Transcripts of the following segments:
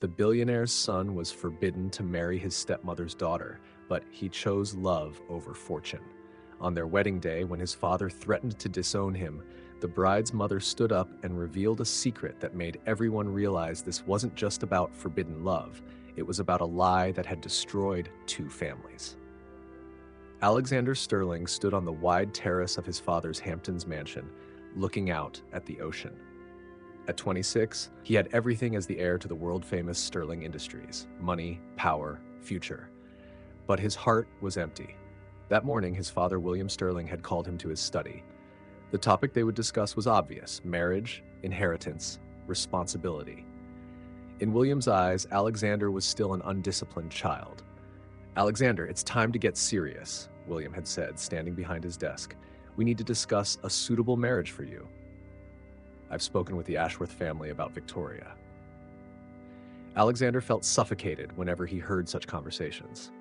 The billionaire's son was forbidden to marry his stepmother's daughter, but he chose love over fortune. On their wedding day, when his father threatened to disown him, the bride's mother stood up and revealed a secret that made everyone realize this wasn't just about forbidden love. It was about a lie that had destroyed two families. Alexander Sterling stood on the wide terrace of his father's Hamptons mansion, looking out at the ocean. At 26, he had everything as the heir to the world-famous Sterling Industries: money, power, future. But his heart was empty. That morning, his father, William Sterling, had called him to his study. The topic they would discuss was obvious: marriage, inheritance, responsibility. In William's eyes, Alexander was still an undisciplined child. "Alexander, it's time to get serious," William had said, standing behind his desk. "We need to discuss a suitable marriage for you. I've spoken with the Ashworth family about Victoria." Alexander felt suffocated whenever he heard such conversations.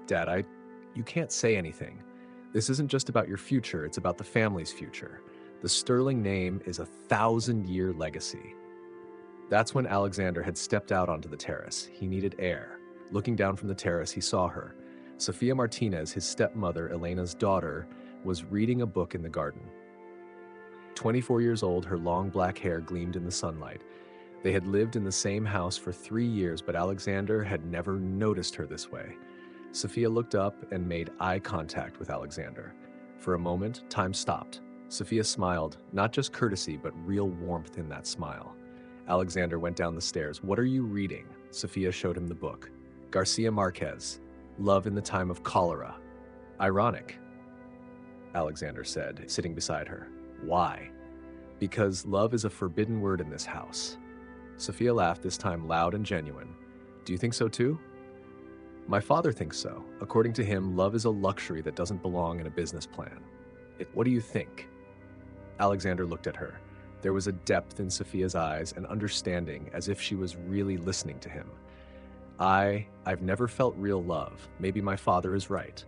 "Dad, you can't say anything. This isn't just about your future, it's about the family's future. The Sterling name is a 1,000-year legacy." That's when Alexander had stepped out onto the terrace. He needed air. Looking down from the terrace, he saw her. Sophia Martinez, his stepmother, Elena's daughter, was reading a book in the garden. 24 years old, her long black hair gleamed in the sunlight. They had lived in the same house for 3 years, but Alexander had never noticed her this way. Sophia looked up and made eye contact with Alexander. For a moment, time stopped. Sophia smiled, not just courtesy, but real warmth in that smile. Alexander went down the stairs. "What are you reading?" Sophia showed him the book. "Garcia Marquez, Love in the Time of Cholera." "Ironic," Alexander said, sitting beside her. "Why?" "Because love is a forbidden word in this house." Sophia laughed, this time loud and genuine. "Do you think so too?" "My father thinks so. According to him, love is a luxury that doesn't belong in a business plan." "What do you think?" Alexander looked at her. There was a depth in Sophia's eyes, an understanding, as if she was really listening to him. I've never felt real love. Maybe my father is right."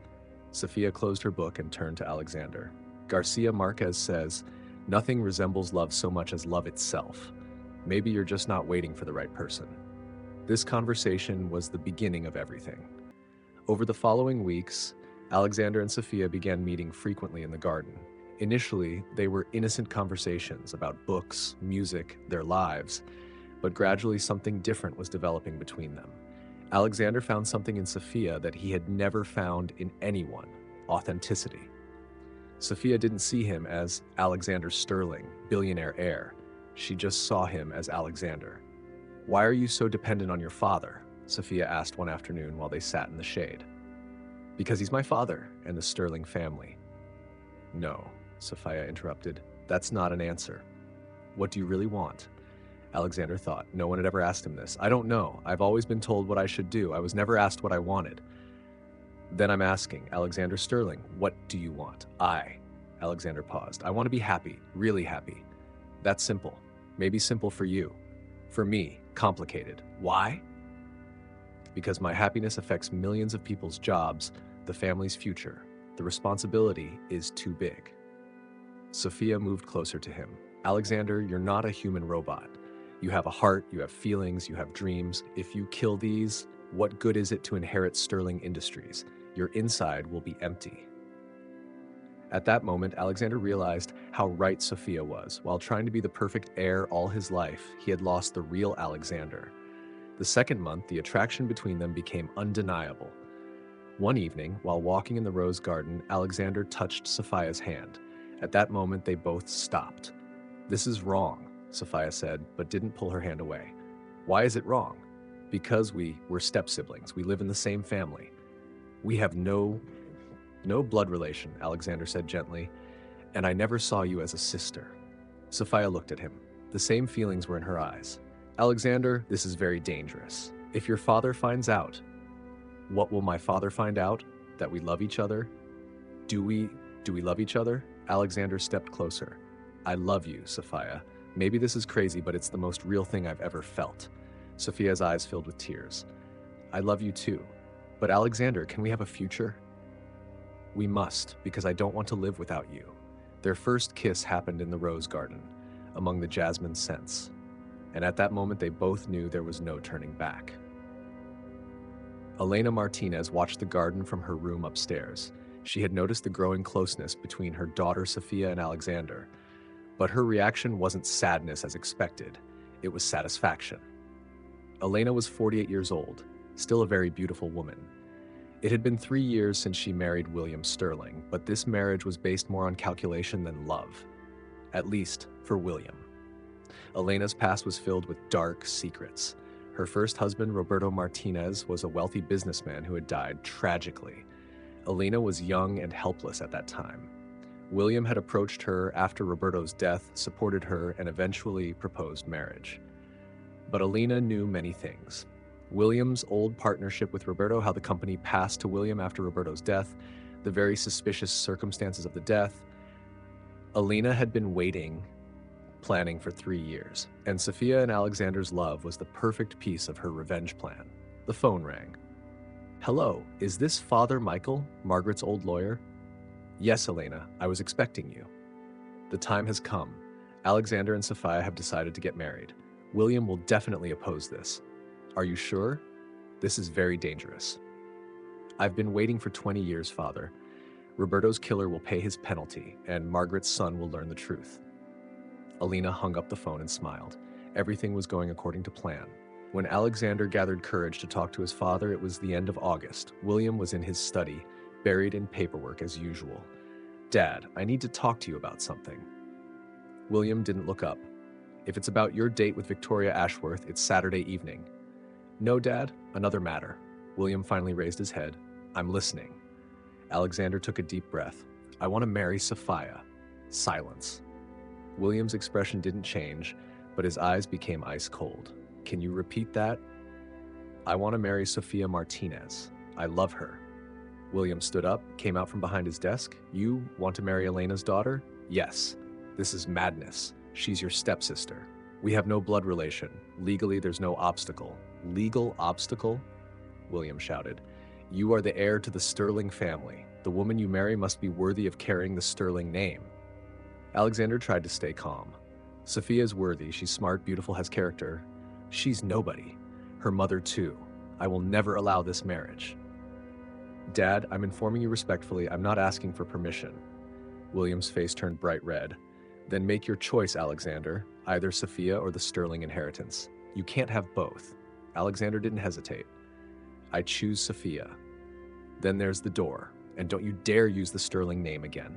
Sophia closed her book and turned to Alexander. "Garcia Marquez says, 'Nothing resembles love so much as love itself.' Maybe you're just not waiting for the right person." This conversation was the beginning of everything. Over the following weeks, Alexander and Sophia began meeting frequently in the garden. Initially, they were innocent conversations about books, music, their lives, but gradually something different was developing between them. Alexander found something in Sophia that he had never found in anyone: authenticity. Sophia didn't see him as Alexander Sterling, billionaire heir. She just saw him as Alexander. "Why are you so dependent on your father?" Sophia asked one afternoon while they sat in the shade. "Because he's my father and the Sterling family." "No," Sophia interrupted. "That's not an answer. What do you really want?" Alexander thought. No one had ever asked him this. "I don't know. I've always been told what I should do. I was never asked what I wanted." "Then I'm asking, Alexander Sterling, what do you want?" Alexander paused. "I want to be happy, really happy. That's simple. Maybe simple for you. For me, complicated. Why? Because my happiness affects millions of people's jobs, the family's future. The responsibility is too big." Sophia moved closer to him. "Alexander, you're not a human robot. You have a heart, you have feelings, you have dreams. If you kill these, what good is it to inherit Sterling Industries? Your inside will be empty." At that moment, Alexander realized how right Sophia was. While trying to be the perfect heir all his life, he had lost the real Alexander. The second month, the attraction between them became undeniable. One evening, while walking in the rose garden, Alexander touched Sophia's hand. At that moment, they both stopped. "This is wrong," Sophia said, but didn't pull her hand away. "Why is it wrong?" "Because we're step-siblings. We live in the same family." "We have no blood relation," Alexander said gently, "and I never saw you as a sister." Sophia looked at him. The same feelings were in her eyes. "Alexander, this is very dangerous. If your father finds out..." "What will my father find out? That we love each other?" Do we love each other?" Alexander stepped closer. "I love you, Sophia. Maybe this is crazy, but it's the most real thing I've ever felt." Sophia's eyes filled with tears. "I love you too. But Alexander, can we have a future?" "We must, because I don't want to live without you." Their first kiss happened in the rose garden, among the jasmine scents. and at that moment they both knew there was no turning back. Elena Martinez watched the garden from her room upstairs. She had noticed the growing closeness between her daughter Sophia and Alexander, but her reaction wasn't sadness as expected, it was satisfaction. Elena was 48 years old, still a very beautiful woman. It had been 3 years since she married William Sterling, but this marriage was based more on calculation than love, at least for William. Elena's past was filled with dark secrets. Her first husband, Roberto Martinez, was a wealthy businessman who had died tragically. Elena was young and helpless at that time. William had approached her after Roberto's death, supported her, and eventually proposed marriage. But Elena knew many things. William's old partnership with Roberto, how the company passed to William after Roberto's death, the very suspicious circumstances of the death. Elena had been waiting, planning for 3 years, and Sophia and Alexander's love was the perfect piece of her revenge plan. The phone rang. "Hello, is this Father Michael, Margaret's old lawyer?" "Yes, Elena, I was expecting you." "The time has come. Alexander and Sophia have decided to get married. William will definitely oppose this. Are you sure? This is very dangerous." "I've been waiting for 20 years, Father. Roberto's killer will pay his penalty, and Margaret's son will learn the truth." Elena hung up the phone and smiled. Everything was going according to plan. When Alexander gathered courage to talk to his father, it was the end of August. William was in his study, buried in paperwork as usual. "Dad, I need to talk to you about something." William didn't look up. "If it's about your date with Victoria Ashworth, it's Saturday evening." "No, Dad, another matter." William finally raised his head. "I'm listening." Alexander took a deep breath. "I want to marry Sophia." Silence. William's expression didn't change, but his eyes became ice cold. "Can you repeat that?" "I want to marry Sophia Martinez. I love her." William stood up, came out from behind his desk. "You want to marry Elena's daughter?" "Yes. This is madness. She's your stepsister. We have no blood relation. Legally, there's no obstacle." "Legal obstacle?" William shouted. "You are the heir to the Sterling family. The woman you marry must be worthy of carrying the Sterling name." Alexander tried to stay calm. "Sophia is worthy. She's smart, beautiful, has character. She's nobody. Her mother, too. I will never allow this marriage." "Dad, I'm informing you respectfully. I'm not asking for permission." William's face turned bright red. "Then make your choice, Alexander. Either Sophia or the Sterling inheritance. You can't have both." Alexander didn't hesitate. "I choose Sophia." "Then there's the door, and don't you dare use the Sterling name again."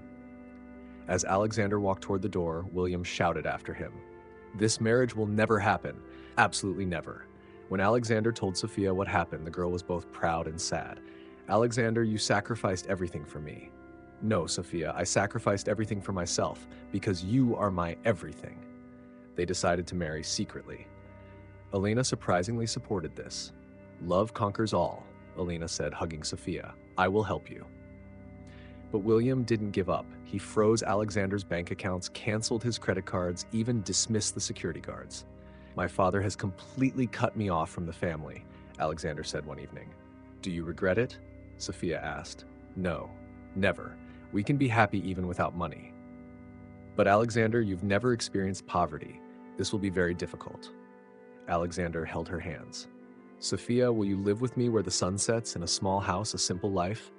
As Alexander walked toward the door, William shouted after him, "This marriage will never happen. Absolutely never." When Alexander told Sophia what happened, the girl was both proud and sad. "Alexander, you sacrificed everything for me." "No, Sophia, I sacrificed everything for myself, because you are my everything." They decided to marry secretly. Elena surprisingly supported this. "Love conquers all," Elena said, hugging Sophia. "I will help you." But William didn't give up. He froze Alexander's bank accounts, canceled his credit cards, even dismissed the security guards. "My father has completely cut me off from the family," Alexander said one evening. "Do you regret it?" Sophia asked. "No, never. We can be happy even without money." "But Alexander, you've never experienced poverty. This will be very difficult." Alexander held her hands. "Sophia, will you live with me where the sun sets, in a small house, a simple life?"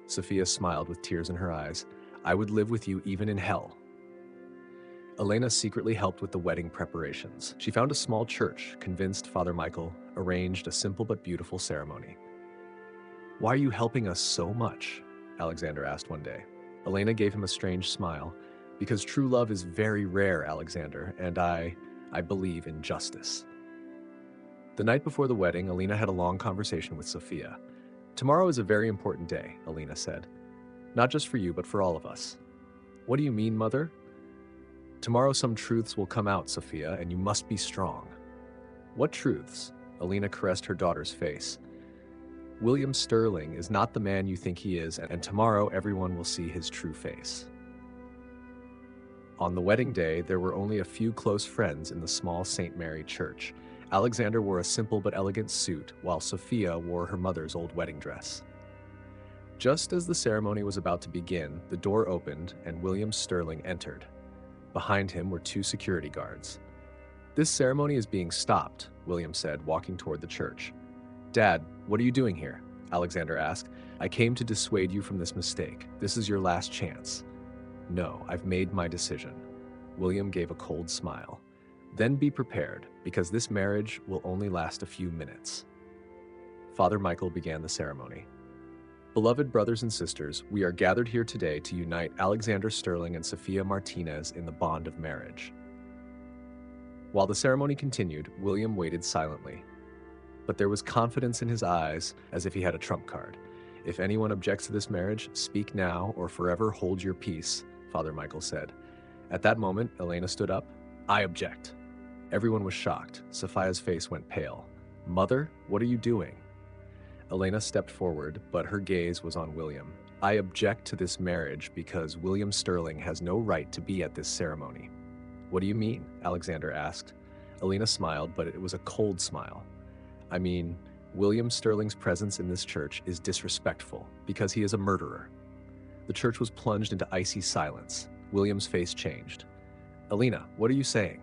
Sophia smiled with tears in her eyes. "I would live with you even in hell." Elena secretly helped with the wedding preparations. She found a small church, convinced Father Michael, arranged a simple but beautiful ceremony. "Why are you helping us so much?" Alexander asked one day. Elena gave him a strange smile. "Because true love is very rare, Alexander, and I believe in justice." The night before the wedding, Elena had a long conversation with Sophia. "Tomorrow is a very important day," Elena said. "Not just for you, but for all of us." "What do you mean, Mother?" "Tomorrow some truths will come out, Sophia, and you must be strong." "What truths?" Elena caressed her daughter's face. "William Sterling is not the man you think he is, and tomorrow everyone will see his true face." On the wedding day, there were only a few close friends in the small St. Mary church. Alexander wore a simple but elegant suit, while Sophia wore her mother's old wedding dress. Just as the ceremony was about to begin, the door opened and William Sterling entered. Behind him were 2 security guards. This ceremony is being stopped, William said, walking toward the church. Dad, what are you doing here? Alexander asked. I came to dissuade you from this mistake. This is your last chance. No, I've made my decision. William gave a cold smile. Then be prepared, because this marriage will only last a few minutes. Father Michael began the ceremony. Beloved brothers and sisters, we are gathered here today to unite Alexander Sterling and Sophia Martinez in the bond of marriage. While the ceremony continued, William waited silently. But there was confidence in his eyes, as if he had a trump card. If anyone objects to this marriage, speak now or forever hold your peace, Father Michael said. At that moment, Elena stood up. I object. Everyone was shocked. Sophia's face went pale. Mother, what are you doing? Elena stepped forward, but her gaze was on William. I object to this marriage because William Sterling has no right to be at this ceremony. What do you mean? Alexander asked. Elena smiled, but it was a cold smile. I mean, William Sterling's presence in this church is disrespectful because he is a murderer. The church was plunged into icy silence. William's face changed. Elena, what are you saying?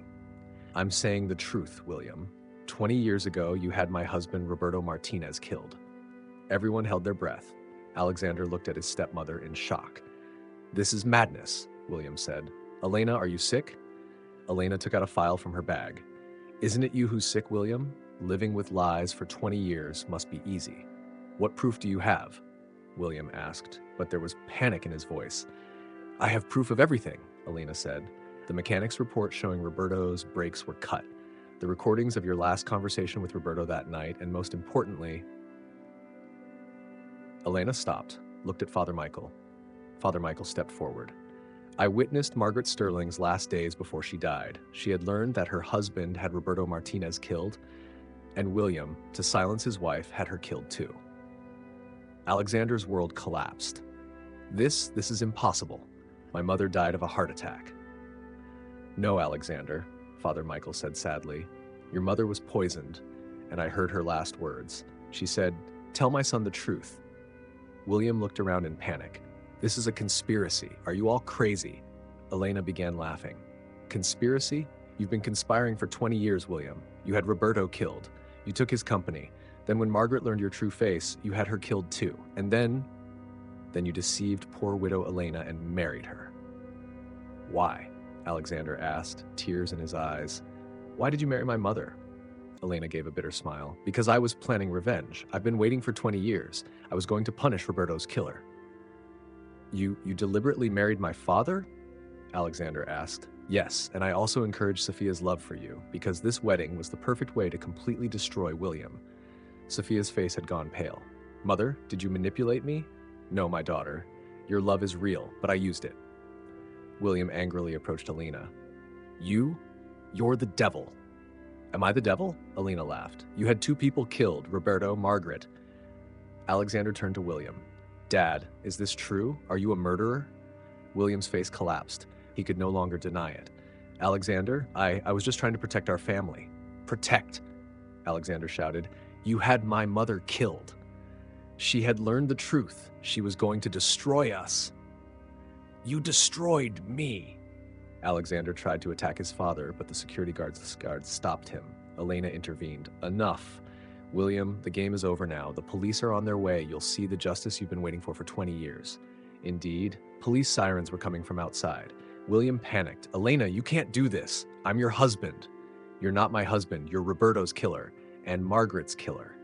I'm saying the truth, William. 20 years ago, you had my husband Roberto Martinez killed. Everyone held their breath. Alexander looked at his stepmother in shock. This is madness, William said. Elena, are you sick? Elena took out a file from her bag. Isn't it you who's sick, William? Living with lies for 20 years must be easy. What proof do you have? William asked, but there was panic in his voice. I have proof of everything, Elena said. The mechanic's report showing Roberto's brakes were cut. The recordings of your last conversation with Roberto that night, and most importantly... Elena stopped, looked at Father Michael. Father Michael stepped forward. I witnessed Margaret Sterling's last days before she died. She had learned that her husband had Roberto Martinez killed, and William, to silence his wife, had her killed too. Alexander's world collapsed. This is impossible. My mother died of a heart attack. No, Alexander, Father Michael said sadly. Your mother was poisoned, and I heard her last words. She said, tell my son the truth. William looked around in panic. This is a conspiracy. Are you all crazy? Elena began laughing. Conspiracy? You've been conspiring for 20 years, William. You had Roberto killed. You took his company. Then when Margaret learned your true face, you had her killed too. And then you deceived poor widow Elena and married her. Why? Alexander asked, tears in his eyes. Why did you marry my mother? Elena gave a bitter smile. Because I was planning revenge. I've been waiting for 20 years. I was going to punish Roberto's killer. You deliberately married my father? Alexander asked. Yes, and I also encouraged Sophia's love for you, because this wedding was the perfect way to completely destroy William. Sophia's face had gone pale. Mother, did you manipulate me? No, my daughter. Your love is real, but I used it. William angrily approached Elena. You're the devil. Am I the devil? Elena laughed. You had 2 people killed, Roberto, Margaret. Alexander turned to William. Dad, is this true? Are you a murderer? William's face collapsed. He could no longer deny it. Alexander, I was just trying to protect our family. Protect, Alexander shouted. You had my mother killed. She had learned the truth. She was going to destroy us. You destroyed me. Alexander tried to attack his father, but the security guards stopped him. Elena intervened. Enough. William, the game is over now. The police are on their way. You'll see the justice you've been waiting for 20 years. Indeed, police sirens were coming from outside. William panicked. Elena, you can't do this. I'm your husband. You're not my husband. You're Roberto's killer and Margaret's killer.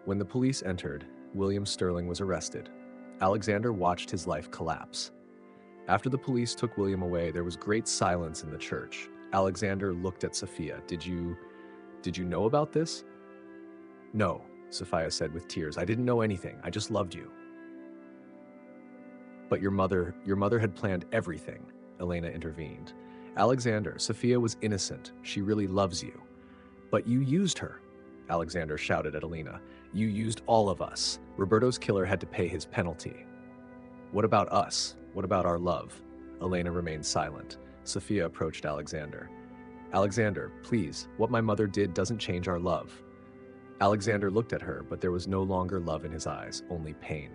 When the police entered, William Sterling was arrested. Alexander watched his life collapse. After the police took William away, there was great silence in the church. Alexander looked at Sophia. Did you know about this? No, Sophia said with tears. I didn't know anything. I just loved you. But your mother had planned everything, Elena intervened. Alexander, Sophia was innocent. She really loves you. But you used her, Alexander shouted at Elena. You used all of us. Roberto's killer had to pay his penalty. What about us? What about our love? Elena remained silent. Sophia approached Alexander. Alexander, please, what my mother did doesn't change our love. Alexander looked at her, but there was no longer love in his eyes, only pain.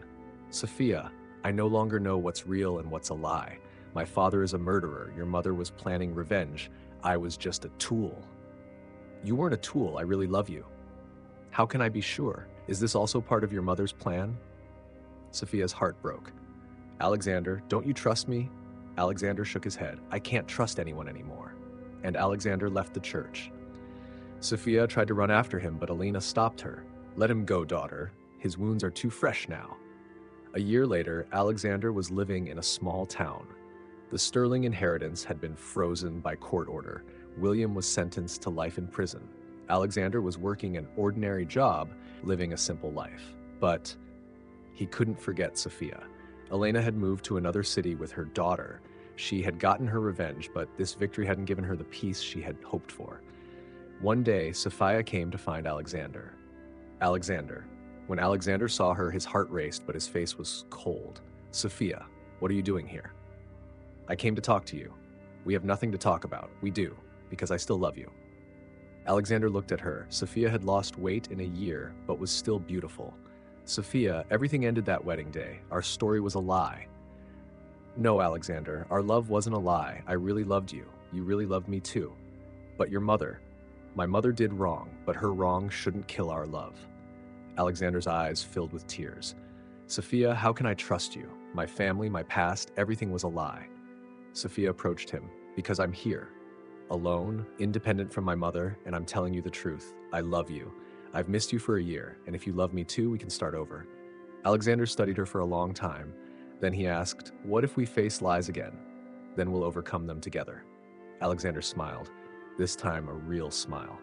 Sophia, I no longer know what's real and what's a lie. My father is a murderer. Your mother was planning revenge. I was just a tool. You weren't a tool. I really love you. How can I be sure? Is this also part of your mother's plan? Sophia's heart broke. Alexander, don't you trust me? Alexander shook his head. I can't trust anyone anymore. And Alexander left the church. Sophia tried to run after him, but Elena stopped her. Let him go, daughter. His wounds are too fresh now. A year later, Alexander was living in a small town. The sterling inheritance had been frozen by court order. William was sentenced to life in prison. Alexander was working an ordinary job, living a simple life. But he couldn't forget Sophia. Elena had moved to another city with her daughter. She had gotten her revenge, but this victory hadn't given her the peace she had hoped for. One day, Sophia came to find Alexander. When Alexander saw her, his heart raced, but his face was cold. Sophia, what are you doing here? I came to talk to you. We have nothing to talk about. We do, because I still love you. Alexander looked at her. Sophia had lost weight in a year, but was still beautiful. Sophia, everything ended that wedding day. Our story was a lie. No, Alexander, our love wasn't a lie. I really loved you. You really loved me too. But your mother. My mother did wrong, but her wrong shouldn't kill our love. Alexander's eyes filled with tears. Sophia, how can I trust you? My family, my past, everything was a lie. Sophia approached him. Because I'm here. Alone, independent from my mother, and I'm telling you the truth. I love you. I've missed you for a year, and if you love me too, we can start over. Alexander studied her for a long time. Then he asked, what if we face lies again? Then we'll overcome them together. Alexander smiled. This time, a real smile.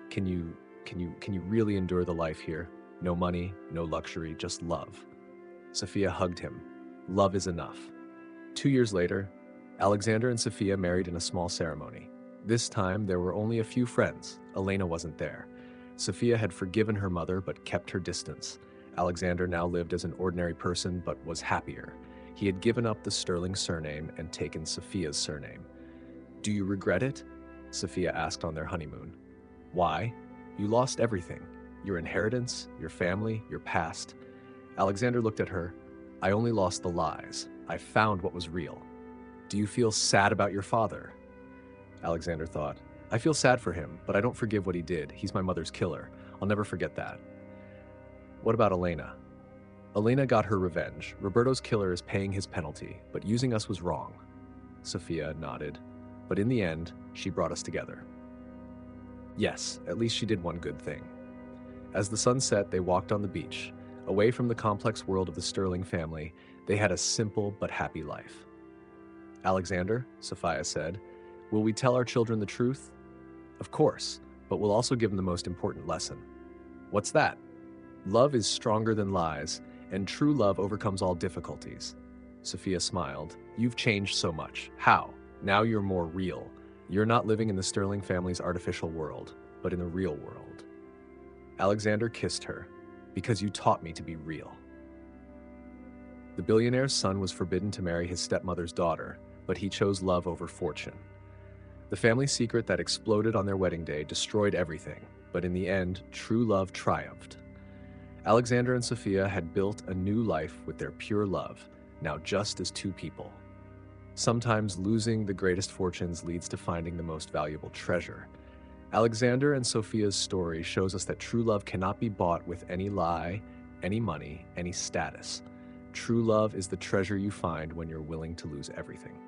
Can you really endure the life here? No money, no luxury, just love. Sophia hugged him. Love is enough. 2 years later, Alexander and Sophia married in a small ceremony. This time, there were only a few friends. Elena wasn't there. Sophia had forgiven her mother but kept her distance. Alexander now lived as an ordinary person but was happier. He had given up the Sterling surname and taken Sophia's surname. Do you regret it? Sophia asked on their honeymoon. Why? You lost everything. Your inheritance, your family, your past. Alexander looked at her. I only lost the lies. I found what was real. Do you feel sad about your father? Alexander thought. I feel sad for him, but I don't forgive what he did. He's my mother's killer. I'll never forget that. What about Elena? Elena got her revenge. Roberto's killer is paying his penalty, but using us was wrong. Sophia nodded. But in the end, she brought us together. Yes, at least she did one good thing. As the sun set, they walked on the beach. Away from the complex world of the Sterling family, they had a simple but happy life. Alexander, Sophia said, will we tell our children the truth? Of course, but we'll also give them the most important lesson. What's that? Love is stronger than lies, and true love overcomes all difficulties. Sophia smiled. You've changed so much. How? Now you're more real. You're not living in the Sterling family's artificial world, but in the real world. Alexander kissed her. Because you taught me to be real. The billionaire's son was forbidden to marry his stepmother's daughter, but he chose love over fortune. The family secret that exploded on their wedding day destroyed everything, but in the end, true love triumphed. Alexander and Sophia had built a new life with their pure love, now just as two people. Sometimes losing the greatest fortunes leads to finding the most valuable treasure. Alexander and Sophia's story shows us that true love cannot be bought with any lie, any money, any status. True love is the treasure you find when you're willing to lose everything.